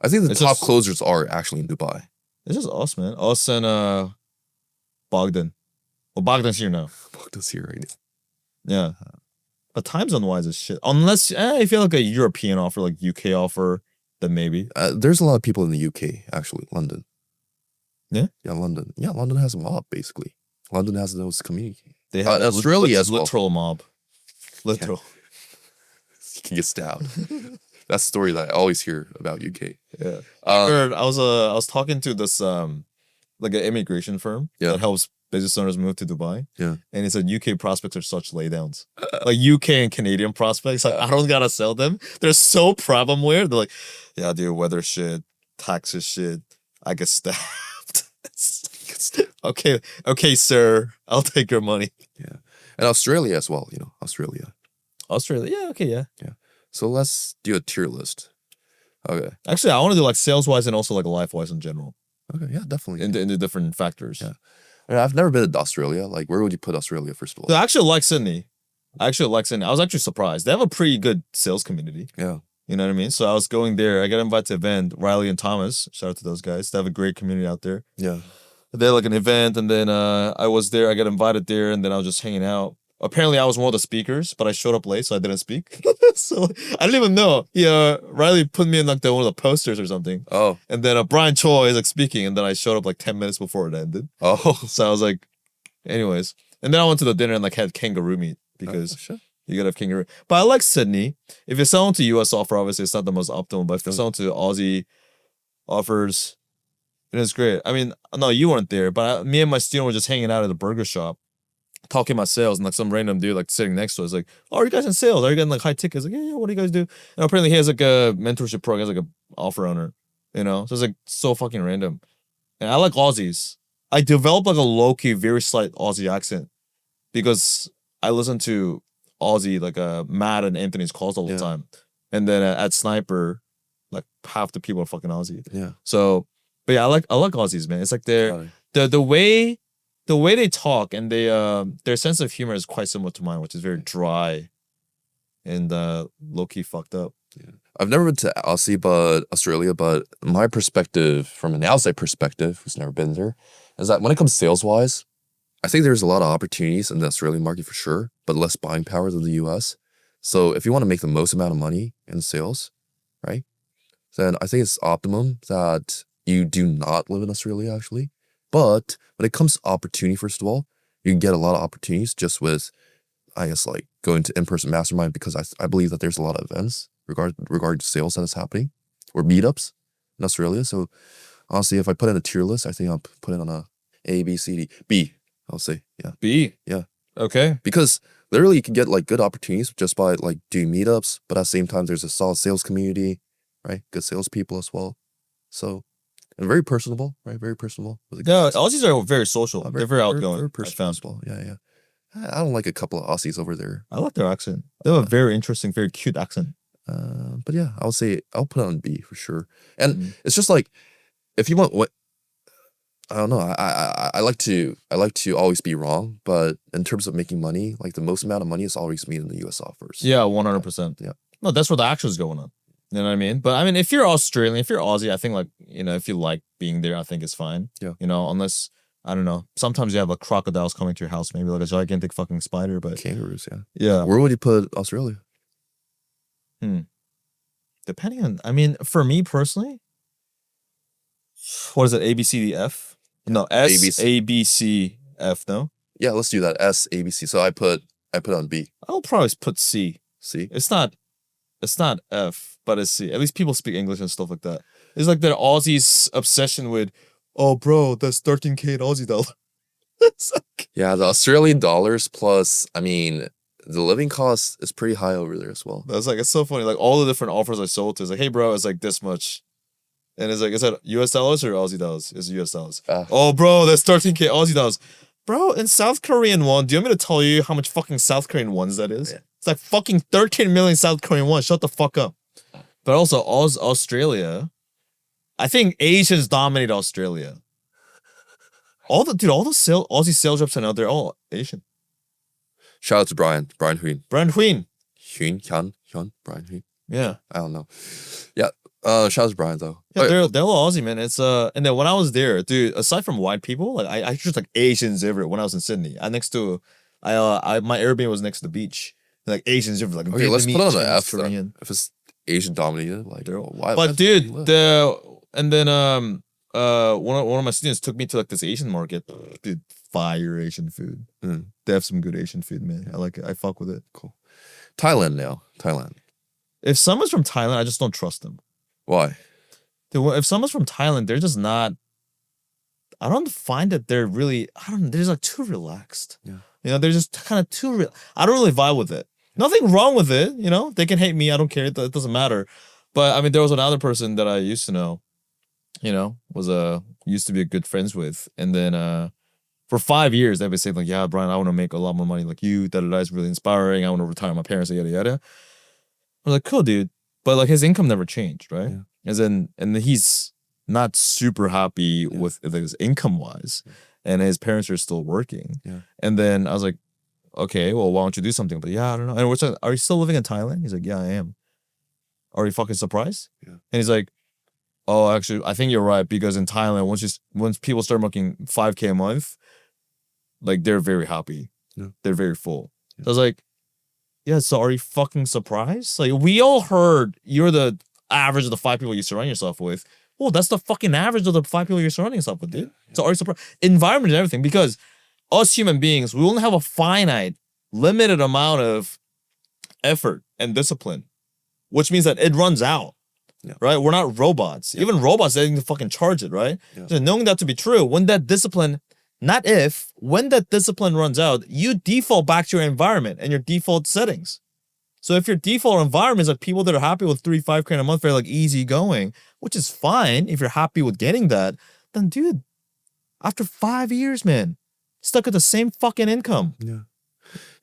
I think the It's top just- closers are actually in Dubai. It's just us, man. Us and Bogdan. Well, Bogdan's here now. Fuck this here right now. Yeah. But time zone wise is shit. Unless if you have like a European offer, like UK offer, then maybe. There's a lot of people in the UK, actually. London. Yeah? Yeah, London. Yeah, London has a mob, basically. London has those community. They have Australia as well. literal mob. Literal. You can get stabbed. That's the story that I always hear about UK. Yeah. I was talking to this like an immigration firm Yeah. that helps business owners move to Dubai. Yeah. And he said UK prospects are such laydowns. Like UK and Canadian prospects, like I don't gotta sell them. They're so problem aware. They're like, yeah, dude, weather shit, taxes shit, I get stabbed. Okay, sir. I'll take your money. Yeah. And Australia as well, Australia. Australia, yeah, okay, yeah. So let's do a tier list. Okay. Actually, I want to do like sales wise and also like life wise in general. Okay, yeah, definitely. Into different factors. Yeah. I've never been to Australia. Like, where would you put Australia, first of all? So I actually like Sydney. I was actually surprised. They have a pretty good sales community. Yeah. You know what I mean? So I was going there. I got invited to an event. Riley and Thomas, shout out to those guys. They have a great community out there. Yeah. They had like an event, and then I was there. I got invited there, and then I was just hanging out. Apparently, I was one of the speakers, but I showed up late, so I didn't speak. So I didn't even know. Yeah, Riley put me in like one of the posters or something. Oh. And then Brian Choi is like speaking, and then I showed up like 10 minutes before it ended. Oh. So I was like, anyways. And then I went to the dinner and like had kangaroo meat because Sure. you gotta have kangaroo. But I like Sydney. If you're selling to US offer, obviously it's not the most optimal, but if you're selling to Aussie offers, it is great. I mean, no, you weren't there, but me and my student were just hanging out at the burger shop, talking about sales, and like some random dude like sitting next to us, like, oh, are you guys in sales? Are you getting like high tickets? Like, yeah, what do you guys do? And apparently he has like a mentorship program, he's like a offer owner, So it's like so fucking random. And I like Aussies. I developed like a low-key, very slight Aussie accent because I listen to Aussie, like Matt and Anthony's calls all the Yeah. time. and then at Sniper, like half the people are fucking Aussie. Yeah. So, but yeah, I like Aussies, man. It's like Got the way they talk and their sense of humor is quite similar to mine, which is very dry and low key fucked up. Yeah. I've never been to Australia, but my perspective, from an outside perspective, who's never been there, is that when it comes sales wise, I think there's a lot of opportunities in the Australian market for sure, but less buying power than the US. So if you want to make the most amount of money in sales, right, then I think it's optimum that you do not live in Australia actually. But when it comes to opportunity, first of all, you can get a lot of opportunities just with, I guess, like going to in-person mastermind, because I believe that there's a lot of events regarding to sales that is happening, or meetups in Australia. So honestly, if I put in a tier list, I think I'll put it on a A, B, C, D, B. I'll say, yeah. B. Yeah. Okay. Because literally you can get like good opportunities just by like doing meetups, but at the same time there's a solid sales community, right? Good salespeople as well. So, and very personable, right? Very personable. Yeah, Aussies are very social. They're very outgoing. Very I personable found. as well. Yeah, yeah. I don't like a couple of Aussies over there. I like their accent. They have a very interesting, very cute accent. But yeah, I'll say I'll put it on B for sure. And it's just like, if you want what, I don't know. I like to always be wrong, but in terms of making money, like the most amount of money is always made in the US offers. Yeah, 100%. Yeah. No, that's where the action is going on. You know what I mean? But I mean, if you're Australian, if you're Aussie, I think like, you know, if you like being there, I think it's fine. Yeah. You know, unless, I don't know, sometimes you have like crocodiles coming to your house, maybe like a gigantic fucking spider, but Kangaroos, yeah. yeah. Where would you put Australia? Depending on, I mean, for me personally, what is it? A, B, C, D, F? No, S, ABC. A, B, C, F, no? Yeah, let's do that. S, A, B, C. So I put on B. I'll probably put C. C. It's not F, but it's C. At least people speak English and stuff like that. It's like their Aussies' obsession with, oh, bro, that's 13K in Aussie dollar. It's like, Yeah, the Australian dollars plus, I mean, the living cost is pretty high over there as well. that's like, it's so funny. Like all the different offers I sold to, it's like, hey, bro, it's like this much. And it's like, is that US dollars or Aussie dollars? It's US dollars. Oh, bro, that's 13K Aussie dollars. Bro, in South Korean won, do you want me to tell you how much fucking South Korean ones that is? Yeah. It's like fucking 13 million South Korean won. Shut the fuck up. But also, Australia, I think Asians dominate Australia. All the Aussie sales reps are out there, all Asian. Shout out to Brian Huyn. Brian Huyn. Hyun, Brian Huyn. Yeah. I don't know. Yeah. Shout out to Brian though. Yeah, they're all Aussie, man. It's and then when I was there, dude, aside from white people, like I just like Asians everywhere when I was in Sydney. My Airbnb was next to the beach. Like Asians everywhere, like Okay, let's put on the Vietnamese, F then. Korean. If it's Asian dominated, like why? But dude, one of my students took me to like this Asian market. Dude, fire Asian food. They have some good Asian food, man. I like it. I fuck with it. Cool. Thailand now. Thailand. If someone's from Thailand, I just don't trust them. Why? Dude, if someone's from Thailand, they're just not. I don't find that they're really. They're just like too relaxed. Yeah. You know, they're just kind of too real. I don't really vibe with it. Nothing wrong with it. You know, they can hate me. I don't care. It doesn't matter. But I mean, there was another person that I used to know. You know, used to be good friends with, and then for 5 years they've been saying like, yeah, Brian, I want to make a lot more money like you. That is really inspiring. I want to retire my parents. Yada yada. I was like, cool, dude. But like his income never changed, right? Yeah. As in, and he's not super happy with his income wise, and his parents are still working. Yeah. And then I was like, okay, well, why don't you do something? But yeah, I don't know. And we're like, are you still living in Thailand? He's like, yeah, I am. Are you fucking surprised? Yeah. And he's like, oh, actually, I think you're right, because in Thailand, once people start making 5K a month, like they're very happy. Yeah. They're very full. Yeah. So I was like, yeah, so are you fucking surprised? Like, we all heard you're the average of the 5 people you surround yourself with. Well, that's the fucking average of the 5 people you're surrounding yourself with, dude. Yeah. So are you surprised? Environment and everything, because us human beings, we only have a finite, limited amount of effort and discipline, which means that it runs out. Yeah. Right? We're not robots. Yeah. Even robots, they need to fucking charge it, right? Yeah. So knowing that to be true, when that discipline, when that discipline runs out, you default back to your environment and your default settings. So if your default environment is like people that are happy with 3-5 a month, very like easy going, which is fine if you're happy with getting that, then dude, after 5 years, man, stuck at the same fucking income. Yeah.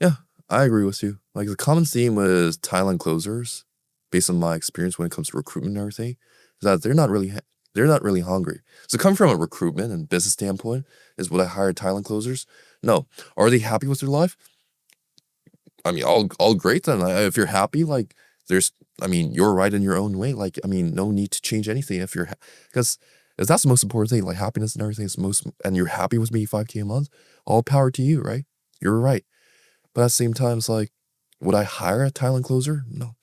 Yeah, I agree with you. Like the common theme was Thailand closers. based on my experience when it comes to recruitment and everything, is that they're not really hungry. So coming from a recruitment and business standpoint, is would I hire Thailand closers? No. Are they happy with their life? I mean, all great then. If you're happy, like you're right in your own way. Like, I mean, no need to change anything if you're because if that's the most important thing, like happiness and everything is and you're happy with me 5K a month, all power to you, right? You're right. But at the same time, it's like, would I hire a Thailand closer? No.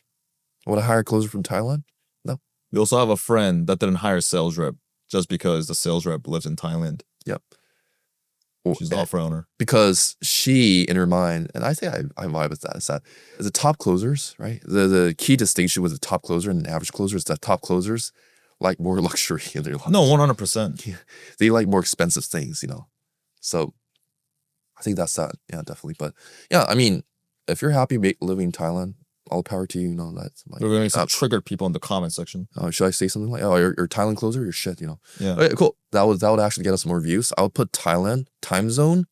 Would I hire a closer from Thailand? No. We also have a friend that didn't hire a sales rep just because the sales rep lives in Thailand. Yep. She's the offer owner. Because she, in her mind, and I think I vibe with that, is that the top closers, right? The key distinction with the top closer and the average closer is that top closers like more luxury in their lives. No, 100%. They like more expensive things, So I think that's that. Yeah, definitely. But yeah, I mean, if you're happy living in Thailand, all power to you. That's like, we're going to trigger people in the comment section. Should I say something like, "Oh, you're Thailand closer, you're shit," Yeah. Okay, cool. That would actually get us more views. I would put Thailand time zone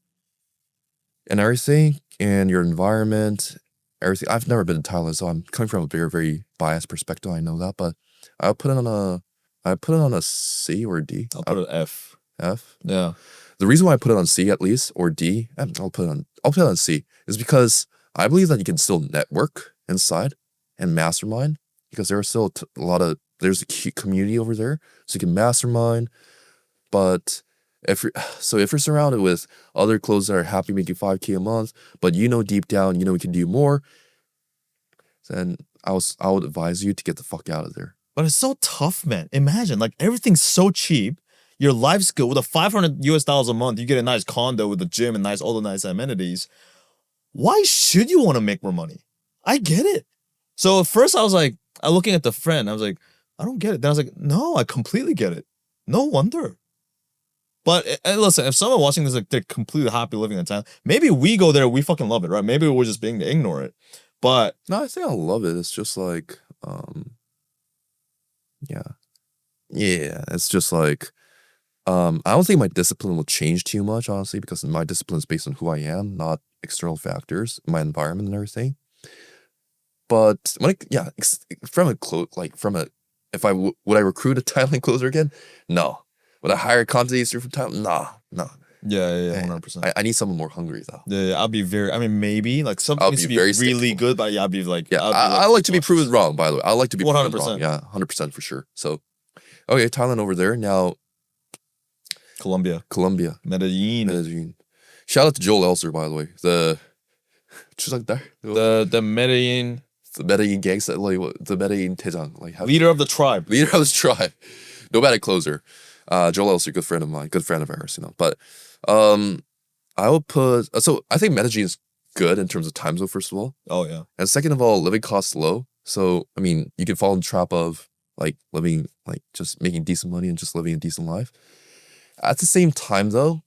and everything, and your environment, everything. I've never been to Thailand, so I'm coming from a very, very biased perspective. I know that, but I put it on a C or a D. I'll put it F. F. Yeah. The reason why I put it on C at least or D, I'll put it on C, is because I believe that you can still network inside and mastermind, because there are still there's a community over there, so you can mastermind. But if you're surrounded with other closers that are happy making 5K a month, but deep down we can do more, then I would advise you to get the fuck out of there. But it's so tough, man. Imagine, like, everything's so cheap. Your life's good. With a $500 a month, you get a nice condo with a gym and all the nice amenities. Why should you want to make more money? I get it. So at first I was like, looking at the friend, I was like, I don't get it. Then I was like, no, I completely get it. No wonder. But listen, if someone watching this, like, they're completely happy living in town, maybe we go there, we fucking love it, right? Maybe we're just being to ignore it. But no, I think I love it. It's just like, yeah, it's just like, I don't think my discipline will change too much, honestly, because my discipline is based on who I am, not external factors, my environment and everything. But would I recruit a Thailand closer again? No. Would I hire a content eater from Thailand? No. Yeah, 100%. I need someone more hungry though. Yeah, I'll be maybe like something needs to be really good, but I'll be like, I like to be proven wrong. By the way, I like to be 100%. proven wrong. Yeah, 100% for sure. So, okay, Thailand over there now. Colombia, Medellin. Shout out to Joel Elser, by the way. Just like that. The Medellin. The Medellin gangster, like the Medellin Tejang, like leader of the tribe. Leader of the tribe. Nomadic closer. Joel Elser, good friend of mine, good friend of ours, But I would put I think Medellin is good in terms of time zone, first of all. Oh yeah. And second of all, living costs low. So I mean, you can fall in the trap of like living, like just making decent money and just living a decent life. At the same time though,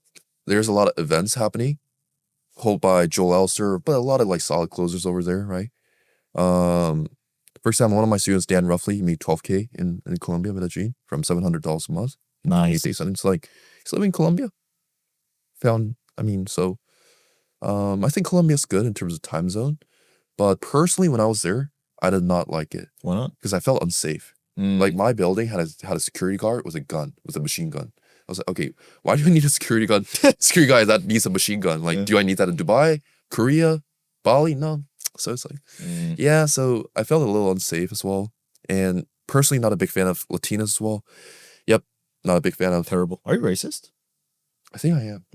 there's a lot of events happening, held by Joel Elster, but a lot of like solid closers over there, right? For example, one of my students, Dan Ruffley, he made 12K in Colombia, Medellin, from $700 a month. Nice. It's like he's living in Colombia. I think Colombia's good in terms of time zone, but personally, when I was there, I did not like it. Why not? Because I felt unsafe. Like my building had a security guard with a machine gun. I was like, okay, why do I need a security gun? Security guy that needs a machine gun. Like, do I need that in Dubai, Korea, Bali? No. So it's like, yeah. So I felt a little unsafe as well, and personally, not a big fan of Latinas as well. Yep, not a big fan of. Terrible. Are you racist? I think I am.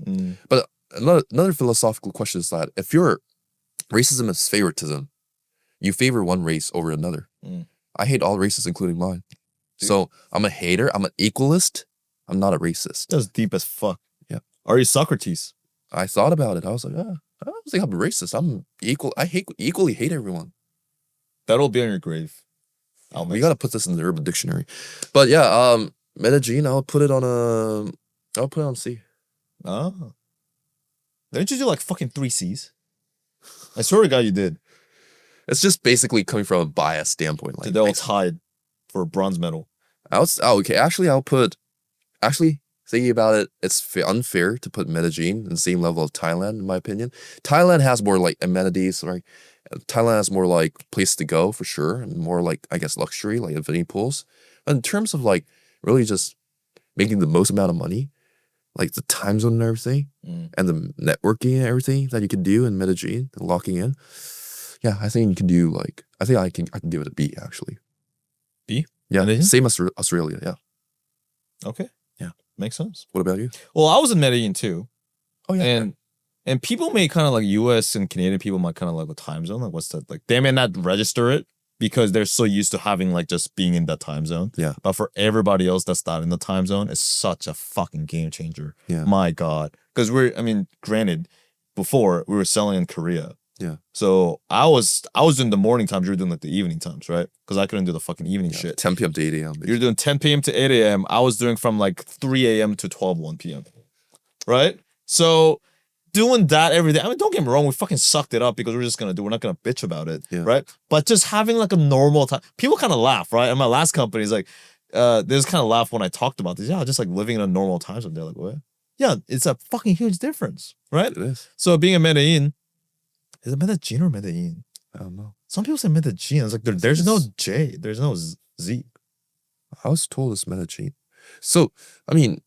But another philosophical question is that if your racism is favoritism, you favor one race over another. I hate all races, including mine. Dude. So I'm a hater. I'm an equalist. I'm not a racist. That's deep as fuck. Yeah. Are you Socrates? I thought about it. I was like, I don't think I'm a racist. I'm equal. I equally hate everyone. That'll be on your grave. We gotta put this in the Urban Dictionary. But yeah, Medellin, I'll put it on C. Oh. Didn't you do like fucking 3 C's? I swear to God you did. It's just basically coming from a bias standpoint. Like, they'll tied for a bronze medal. Okay. Actually, thinking about it, it's unfair to put Medellin in the same level of Thailand, in my opinion. Thailand has more like amenities, right? Thailand has more like place to go for sure, and more like I guess luxury, like infinity pools. But in terms of like really just making the most amount of money, like the time zone and everything, and the networking and everything that you can do in Medellin and locking in. Yeah, I think you can do like I can give it a B actually. B? Yeah, Medellin? same as Australia. Yeah. Okay. Yeah. Makes sense. What about you? Well, I was in Medellin too. Oh yeah. And people may kind of like US and Canadian people might kind of like the time zone. Like what's that? Like they may not register it because they're so used to having like just being in that time zone. Yeah. But for everybody else that's not in the time zone, it's such a fucking game changer. Yeah. My God. Because granted, before we were selling in Korea. Yeah. So I was doing the morning times, you were doing like the evening times, right? Because I couldn't do the fucking evening shit. 10 p.m. to 8 a.m. You're doing 10 p.m. to 8 a.m. I was doing from like 3 a.m. to 1 p.m. Right? So doing that every day. I mean, don't get me wrong, we fucking sucked it up because we're not gonna bitch about it. Yeah. Right? But just having like a normal time. People kind of laugh, right? And my last company is like, they just kind of laugh when I talked about this. Yeah, just like living in a normal time zone. They're like, what? Yeah, it's a fucking huge difference, right? It is. So being in Medellin, is it Medellin or Medellin? I don't know. Some people say Medellin. It's like there's no J, there's no Z. I was told it's Medellin. So, I mean,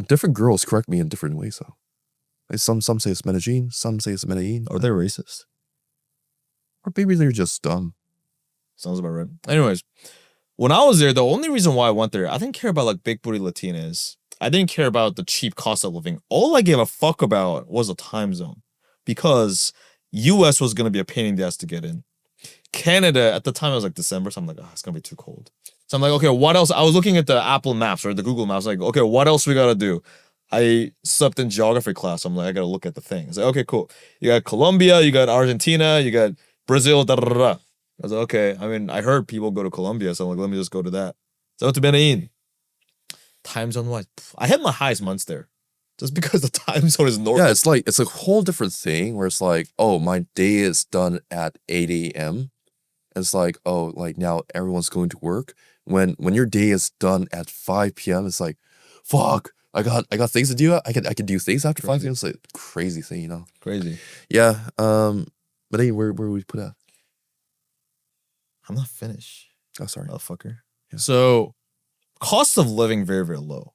different girls correct me in different ways, though. Like some say it's Medellin, some say it's Medellin. Or they're racist. Or maybe they're just dumb. Sounds about right. Anyways, when I was there, the only reason why I went there, I didn't care about like big booty Latinas. I didn't care about the cheap cost of living. All I gave a fuck about was the time zone. Because US was going to be a pain in the ass to get in. Canada, at the time, it was like December, so I'm like, it's going to be too cold. So I'm like, okay, what else? I was looking at the Apple Maps or the Google Maps, like, okay, what else we got to do? I slept in geography class. I'm like, I got to look at the thing. It's like, okay, cool. You got Colombia, you got Argentina, you got Brazil, da da da. I was like, okay. I mean, I heard people go to Colombia, so I'm like, let me just go to that. So I went to Medellin. Time zone wise, I had my highest months there. Just because the time zone is normal. Yeah, it's a whole different thing where it's like, oh, my day is done at 8 a.m. It's like, oh, like now everyone's going to work. When your day is done at 5 p.m., it's like, fuck, I got things to do. I can do things after 5 p.m. It's like a crazy thing, you know. Crazy. Yeah. But hey, where would we put that? I'm not finished. Oh, sorry. Motherfucker. Yeah. So cost of living very, very low.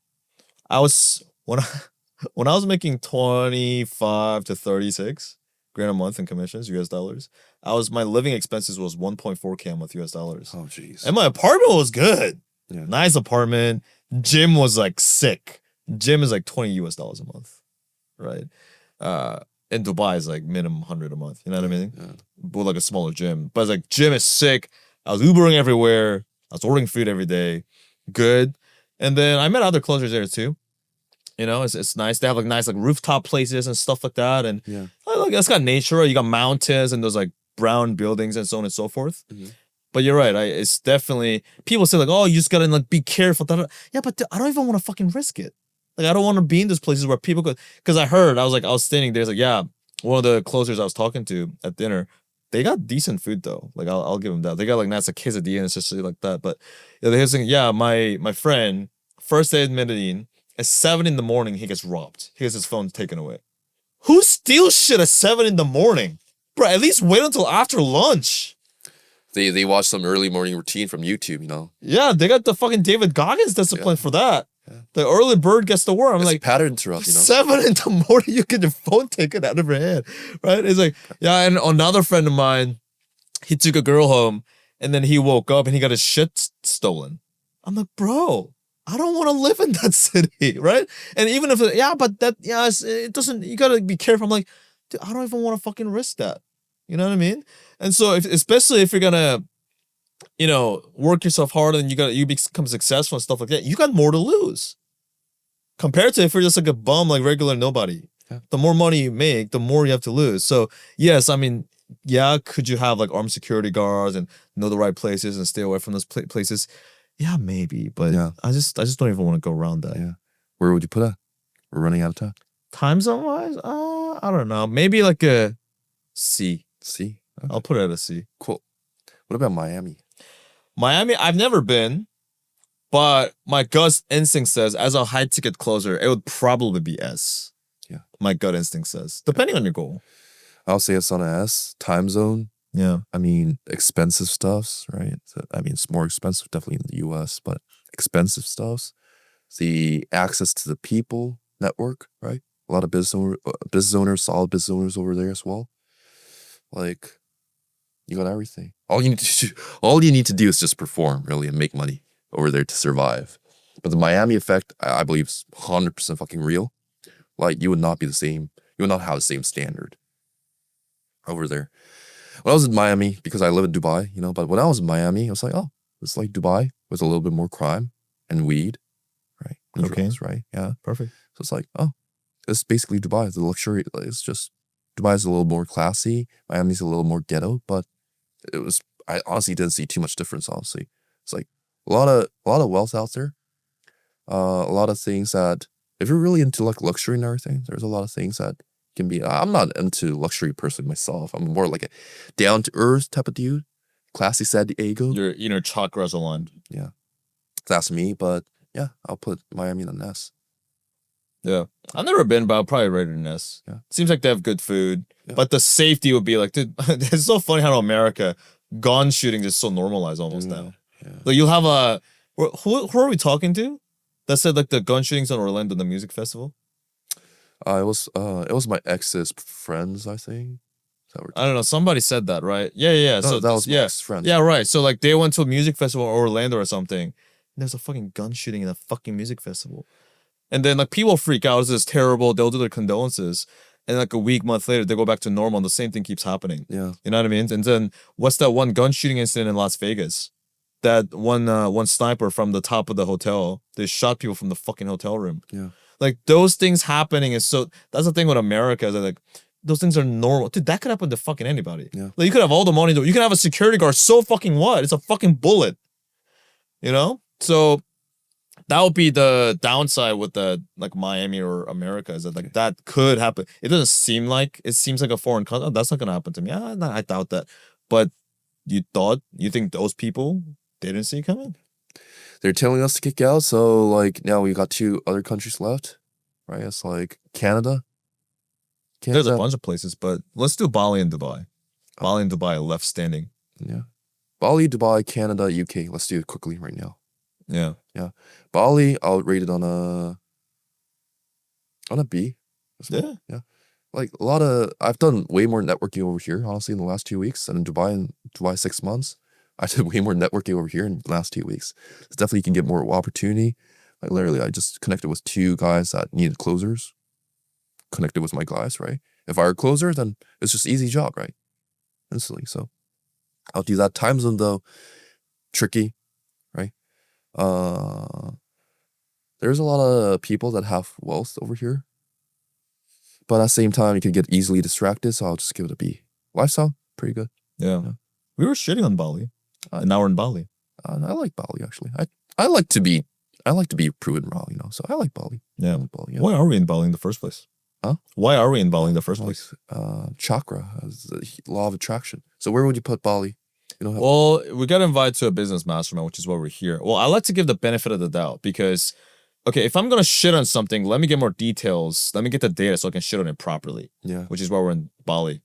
When I was making 25 to 36 grand a month in commissions, US dollars, my living expenses was 1.4K a month US dollars. Oh jeez. And my apartment was good. Yeah. Nice apartment. Gym was like sick. Gym is like 20 US dollars a month. Right? In Dubai is like minimum 100 a month. You know what I mean? Yeah. But like a smaller gym. But it's like gym is sick. I was Ubering everywhere. I was ordering food every day. Good. And then I met other closers there too. You know, it's nice. They have like nice like rooftop places and stuff like that. And Yeah. like it's got nature. You got mountains and those like brown buildings and so on and so forth. Mm-hmm. But you're right. It's definitely people say like, oh, you just gotta like be careful. Yeah, but I don't even want to fucking risk it. Like I don't want to be in those places where people go. Because I was standing there. It's like, yeah, one of the closers I was talking to at dinner, they got decent food though. Like I'll give them that. They got like nice like quesadilla and shit like that. But yeah, they were saying, yeah, my friend first day in Medellin. At 7 in the morning, he gets robbed. He gets his phone taken away. Who steals shit at 7 in the morning? Bro, at least wait until after lunch. They watch some early morning routine from YouTube, you know. Yeah, they got the fucking David Goggins discipline for that. Yeah. The early bird gets the worm. I'm like, pattern interrupt, you know. 7 in the morning, you get your phone taken out of your hand, right? It's like, yeah. And another friend of mine, he took a girl home, and then he woke up and he got his shit stolen. I'm like, bro, I don't want to live in that city, right? And even if it doesn't. You gotta be careful. I'm like, dude, I don't even want to fucking risk that. You know what I mean? And so, especially if you're gonna, you know, work yourself hard and you become successful and stuff like that, you got more to lose compared to if you're just like a bum, like regular nobody. Yeah. The more money you make, the more you have to lose. So yes, I mean, yeah, could you have like armed security guards and know the right places and stay away from those places? Yeah, maybe, but yeah. I just don't even want to go around that. Yeah. Where would you put that? We're running out of time. Time zone wise, I don't know. Maybe like a C. C. Okay. I'll put it at a C. Cool. What about Miami? Miami, I've never been, but my gut instinct says as a high ticket closer, it would probably be S. Yeah. My gut instinct says, depending on your goal. I'll say it's on an S. Time zone. Yeah. I mean, expensive stuffs, right? So, I mean, it's more expensive definitely in the U.S., but expensive stuffs. The access to the people network, right? A lot of business owners, solid business owners over there as well. Like, you got everything. All you need to do is just perform, really, and make money over there to survive. But the Miami effect, I believe, is 100% fucking real. Like, you would not be the same. You would not have the same standard over there. When I was in Miami, because I live in Dubai, but when I was in Miami, I was like, oh, it's like Dubai with a little bit more crime and weed, right? And Okay. drugs, right? Yeah. Perfect. So it's like, oh, it's basically Dubai. The luxury, it's just, Dubai is a little more classy. Miami's a little more ghetto, but I honestly didn't see too much difference, honestly. It's like a lot of wealth out there. A lot of things that, if you're really into like luxury and everything, there's a lot of things that can be. I'm not into luxury personally myself. I'm more like a down to earth type of dude, classy San Diego. Your inner chakras aligned. Yeah, that's me. But yeah, I'll put Miami on an S. Yeah, I've never been, but I'll probably rate it an S. Yeah. Seems like they have good food, Yeah. but the safety would be like, dude, it's so funny how in America gun shooting is so normalized almost now. Yeah. Like you'll have a who are we talking to? That said like the gun shootings in Orlando, the music festival. It was my ex's friends, I think. I don't know. Somebody said that, right? Yeah. No, So that was my yeah, ex-friend. yeah, right. So like they went to a music festival in Orlando or something. And there's a fucking gun shooting in a fucking music festival, and then like people freak out. This is terrible. They'll do their condolences, and like a month later, they go back to normal, and the same thing keeps happening. Yeah. You know what I mean? And then what's that one gun shooting incident in Las Vegas? That one sniper from the top of the hotel, they shot people from the fucking hotel room. Yeah. Like those things happening is so. That's the thing with America is that like those things are normal. Dude, that could happen to fucking anybody. Yeah. Like you could have all the money. You can have a security guard. So fucking what? It's a fucking bullet. You know. So that would be the downside with the like Miami or America is that like that could happen. It doesn't seem like it seems like a foreign country. Oh, that's not gonna happen to me. I doubt that. But you think those people didn't see it coming? They're telling us to kick out, so like now we got 2 other countries left, right? It's like Canada. There's a bunch of places, but let's do Bali and Dubai. Bali and Dubai left standing. Yeah. Bali, Dubai, Canada, UK. Let's do it quickly right now. Yeah. Yeah. Bali, I'll rate it on a B. Yeah. Yeah. Like I've done way more networking over here, honestly, in the last 2 weeks than in Dubai 6 months. I did way more networking over here in the last 2 weeks. So definitely you can get more opportunity. Like literally, I just connected with 2 guys that needed closers. Connected with my guys, right? If I were a closer, then it's just easy job, right? Instantly. So I'll do that. Time zone though, tricky, right? There's a lot of people that have wealth over here. But at the same time, you can get easily distracted, so I'll just give it a B. Lifestyle, pretty good. Yeah. We were shitting on Bali. And now we're in Bali. I like Bali actually. I like to be proven wrong, So I like Bali. Yeah. I like Bali, Why are we in Bali in the first place? Huh? Why are we in Bali in the first place? Chakra, the law of attraction. So where would you put Bali? Well, we got invited to a business mastermind, which is why we're here. Well, I like to give the benefit of the doubt because, okay, if I'm gonna shit on something, let me get more details. Let me get the data so I can shit on it properly. Yeah. Which is why we're in Bali.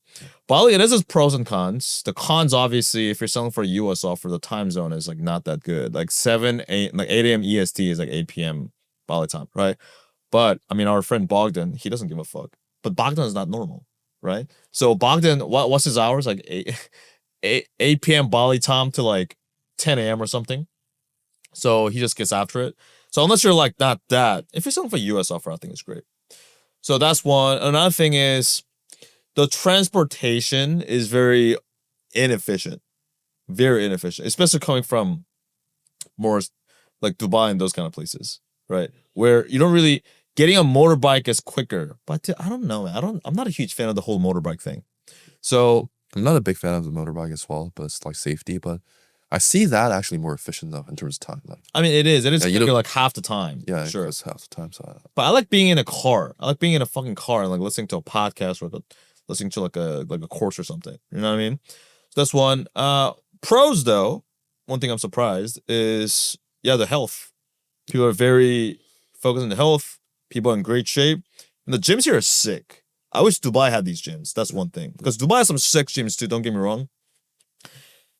Bali, it has its pros and cons. The cons, obviously, if you're selling for a US offer, the time zone is like not that good. Like 8 a.m. EST is like 8 p.m. Bali time, right? But I mean, our friend Bogdan, he doesn't give a fuck. But Bogdan is not normal, right? So Bogdan, what's his hours? Like 8 p.m. Bali time to like 10 a.m. or something. So he just gets after it. So unless you're like not that, if you're selling for US offer, I think it's great. So that's one. Another thing is the transportation is very inefficient. Very inefficient. Especially coming from more like Dubai and those kind of places. Right? Where you don't really getting a motorbike is quicker. But I don't know. I'm not a huge fan of the whole motorbike thing. So I'm not a big fan of the motorbike as well, but it's like safety. But I see that actually more efficient though in terms of time. Like, I mean, it is. It is Yeah, quicker like half the time. yeah, Sure. it's half the time. So But I like being in a car. I like being in a fucking car and like listening to a podcast or listening to like a course or something. You know what I mean? So that's one. Pros though, one thing I'm surprised is the health. People are very focused on the health. People are in great shape. And the gyms here are sick. I wish Dubai had these gyms. That's one thing. Because Dubai has some sick gyms too, don't get me wrong.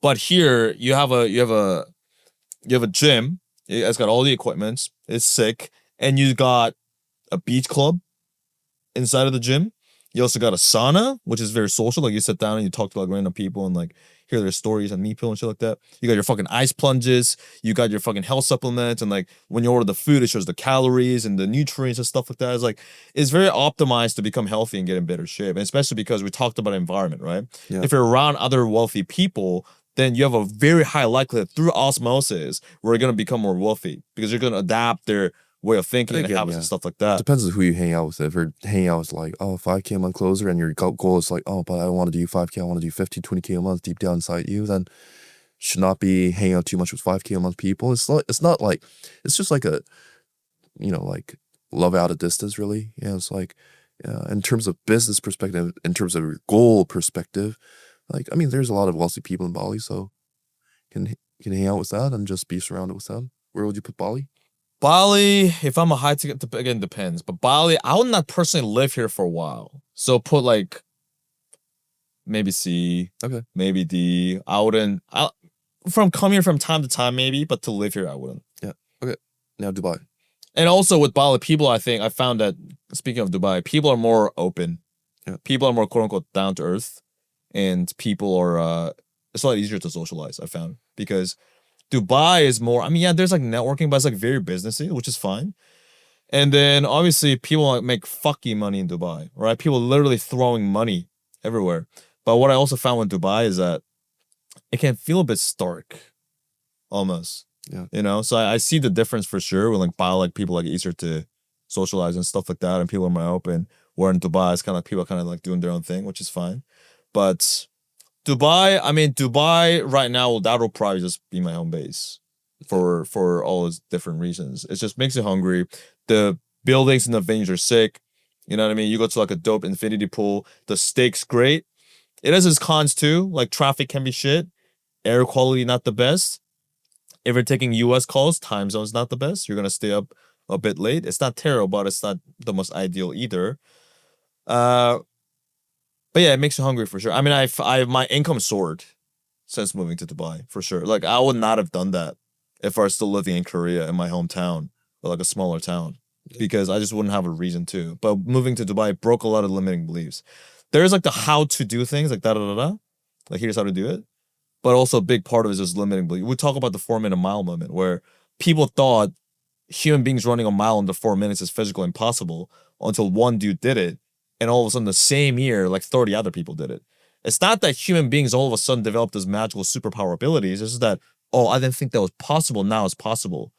But here you have a gym. It's got all the equipment. It's sick. And you got a beach club inside of the gym. You also got a sauna, which is very social. Like you sit down and you talk to like random people and like hear their stories and meet people and shit like that. You got your fucking ice plunges. You got your fucking health supplements. And like when you order the food, it shows the calories and the nutrients and stuff like that. It's very optimized to become healthy and get in better shape. And especially because we talked about environment, right? Yeah. If you're around other wealthy people, then you have a very high likelihood through osmosis where you're going to become more wealthy because you're going to adapt their way of thinking and habits and stuff like that. Depends on who you hang out with. If you're hanging out with like, oh, 5K a month closer and your goal is like, oh, but I don't want to do 5K, I want to do 15, 20K a month deep down inside you, then should not be hanging out too much with 5K a month people. It's not like, it's just like a, like love out a distance really. Yeah, it's like, in terms of business perspective, in terms of goal perspective, like, I mean, there's a lot of wealthy people in Bali, so can hang out with that and just be surrounded with them. Where would you put Bali? Bali, if I'm a high ticket, again, depends. But Bali, I would not personally live here for a while. So put like maybe C, okay, maybe D. From coming here from time to time, maybe, but to live here, I wouldn't. Yeah, okay. Now Dubai. And also with Bali, people, I found that, speaking of Dubai, people are more open. Yeah. People are more quote unquote down to earth. And people are, it's a lot easier to socialize, I found. Because Dubai is more, I mean, yeah, there's like networking, but it's like very businessy, which is fine. And then obviously people make fucking money in Dubai, right? People literally throwing money everywhere. But what I also found with Dubai is that it can feel a bit stark, almost. Yeah. So I see the difference for sure with like Bali, like people like easier to socialize and stuff like that, and people are more open. Where in Dubai, it's kind of like people kind of like doing their own thing, which is fine. But Dubai right now, that'll probably just be my home base for all those different reasons. It just makes you hungry. The buildings and the venues are sick. You know what I mean? You go to like a dope infinity pool. The steak's great. It has its cons too. Like traffic can be shit. Air quality not the best. If you're taking US calls, time zone's not the best. You're gonna stay up a bit late. It's not terrible, but it's not the most ideal either. But yeah, it makes you hungry for sure. I mean, my income soared since moving to Dubai for sure. Like I would not have done that if I was still living in Korea in my hometown or like a smaller town, because I just wouldn't have a reason to. But moving to Dubai broke a lot of limiting beliefs. There's like the how to do things, like da da da da, like here's how to do it. But also a big part of it is just limiting belief. We talk about the 4-minute mile movement, where people thought human beings running a mile under 4 minutes is physically impossible until one dude did it. And all of a sudden, the same year, like 30 other people did it. It's not that human beings all of a sudden developed these magical superpower abilities. It's just that, oh, I didn't think that was possible. Now it's possible.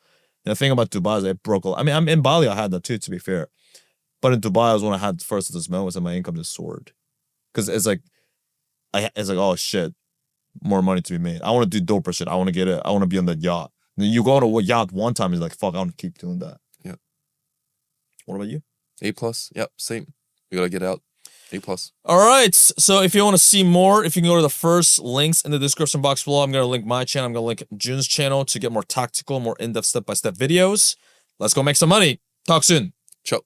And the thing about Dubai is it broke. I mean, I'm in Bali, I had that too, to be fair. But in Dubai, I was when I had first of this moments and my income just soared. Because it's like, oh shit, more money to be made. I want to do doper shit. I want to get it. I want to be on that yacht. And then you go on a yacht one time, it's like, fuck, I want to keep doing that. Yeah. What about you? A+. Yep, same. You gotta get out. A+. All right. So if you want to see more, if you can go to the first links in the description box below, I'm going to link my channel. I'm going to link Jun's channel to get more tactical, more in-depth step-by-step videos. Let's go make some money. Talk soon. Ciao.